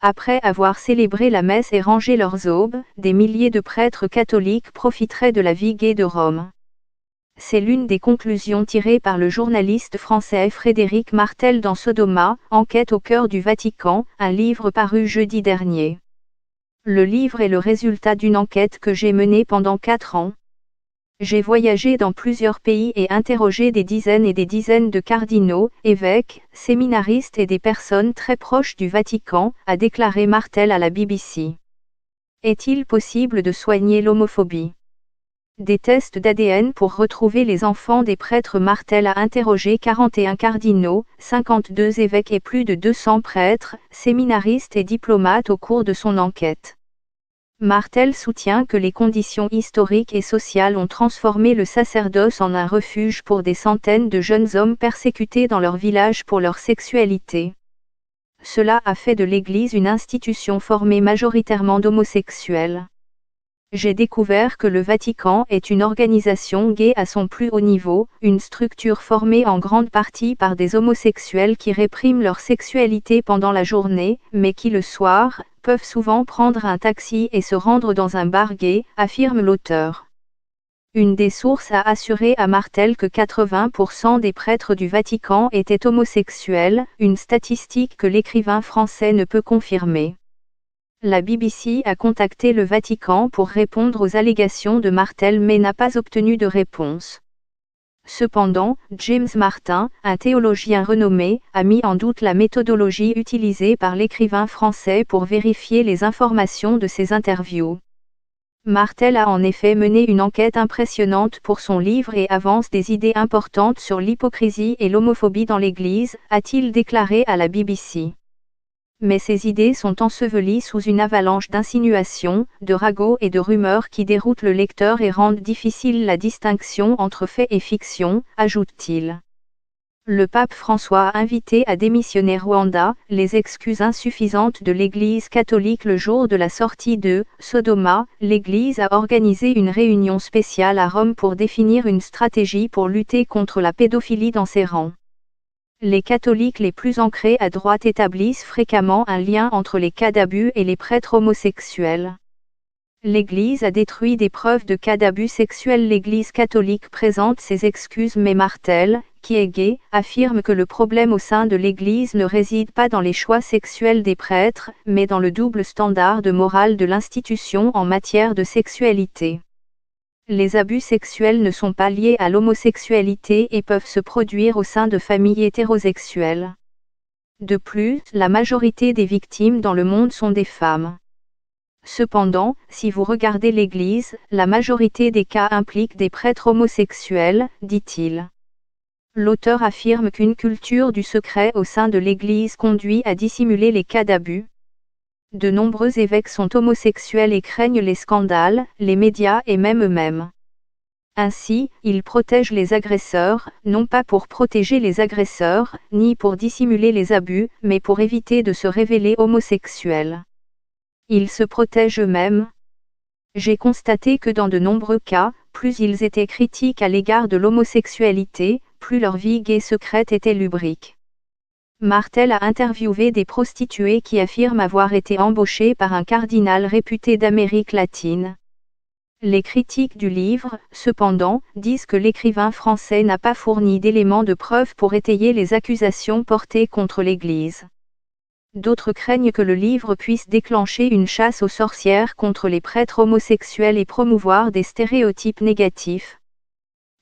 Après avoir célébré la messe et rangé leurs aubes, des milliers de prêtres catholiques profiteraient de la vie gaie de Rome. C'est l'une des conclusions tirées par le journaliste français Frédéric Martel dans Sodoma, Enquête au cœur du Vatican, un livre paru jeudi dernier. Le livre est le résultat d'une enquête que j'ai menée pendant 4 ans. J'ai voyagé dans plusieurs pays et interrogé des dizaines et des dizaines de cardinaux, évêques, séminaristes et des personnes très proches du Vatican, a déclaré Martel à la BBC. Est-il possible de soigner l'homophobie ? Des tests d'ADN pour retrouver les enfants des prêtres. Martel a interrogé 41 cardinaux, 52 évêques et plus de 200 prêtres, séminaristes et diplomates au cours de son enquête. Martel soutient que les conditions historiques et sociales ont transformé le sacerdoce en un refuge pour des centaines de jeunes hommes persécutés dans leur village pour leur sexualité. Cela a fait de l'Église une institution formée majoritairement d'homosexuels. J'ai découvert que le Vatican est une organisation gay à son plus haut niveau, une structure formée en grande partie par des homosexuels qui répriment leur sexualité pendant la journée, mais qui le soir, peuvent souvent prendre un taxi et se rendre dans un bar gay, affirme l'auteur. Une des sources a assuré à Martel que 80% des prêtres du Vatican étaient homosexuels, une statistique que l'écrivain français ne peut confirmer. La BBC a contacté le Vatican pour répondre aux allégations de Martel mais n'a pas obtenu de réponse. Cependant, James Martin, un théologien renommé, a mis en doute la méthodologie utilisée par l'écrivain français pour vérifier les informations de ses interviews. Martel a en effet mené une enquête impressionnante pour son livre et avance des idées importantes sur l'hypocrisie et l'homophobie dans l'Église, a-t-il déclaré à la BBC. Mais ces idées sont ensevelies sous une avalanche d'insinuations, de ragots et de rumeurs qui déroutent le lecteur et rendent difficile la distinction entre fait et fiction, ajoute-t-il. Le pape François a invité à démissionner Rwanda, les excuses insuffisantes de l'Église catholique. Le jour de la sortie de Sodoma, l'Église a organisé une réunion spéciale à Rome pour définir une stratégie pour lutter contre la pédophilie dans ses rangs. Les catholiques les plus ancrés à droite établissent fréquemment un lien entre les cas d'abus et les prêtres homosexuels. L'Église a détruit des preuves de cas d'abus sexuels. L'Église catholique présente ses excuses mais Martel, qui est gay, affirme que le problème au sein de l'Église ne réside pas dans les choix sexuels des prêtres, mais dans le double standard de morale de l'institution en matière de sexualité. Les abus sexuels ne sont pas liés à l'homosexualité et peuvent se produire au sein de familles hétérosexuelles. De plus, la majorité des victimes dans le monde sont des femmes. Cependant, si vous regardez l'Église, la majorité des cas impliquent des prêtres homosexuels, dit-il. L'auteur affirme qu'une culture du secret au sein de l'Église conduit à dissimuler les cas d'abus. De nombreux évêques sont homosexuels et craignent les scandales, les médias et même eux-mêmes. Ainsi, ils protègent les agresseurs, non pas pour protéger les agresseurs, ni pour dissimuler les abus, mais pour éviter de se révéler homosexuels. Ils se protègent eux-mêmes. J'ai constaté que dans de nombreux cas, plus ils étaient critiques à l'égard de l'homosexualité, plus leur vie gay secrète était lubrique. Martel a interviewé des prostituées qui affirment avoir été embauchées par un cardinal réputé d'Amérique latine. Les critiques du livre, cependant, disent que l'écrivain français n'a pas fourni d'éléments de preuve pour étayer les accusations portées contre l'Église. D'autres craignent que le livre puisse déclencher une chasse aux sorcières contre les prêtres homosexuels et promouvoir des stéréotypes négatifs.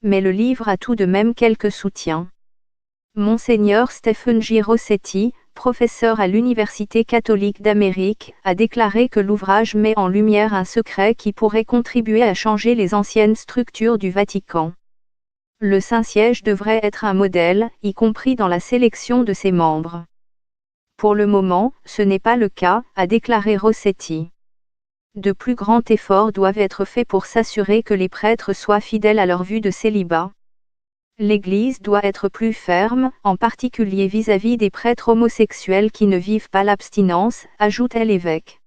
Mais le livre a tout de même quelques soutiens. Monseigneur Stephen J. Rossetti, professeur à l'Université catholique d'Amérique, a déclaré que l'ouvrage met en lumière un secret qui pourrait contribuer à changer les anciennes structures du Vatican. Le Saint-Siège devrait être un modèle, y compris dans la sélection de ses membres. Pour le moment, ce n'est pas le cas, a déclaré Rossetti. De plus grands efforts doivent être faits pour s'assurer que les prêtres soient fidèles à leur vue de célibat. L'Église doit être plus ferme, en particulier vis-à-vis des prêtres homosexuels qui ne vivent pas l'abstinence, ajoute l'évêque.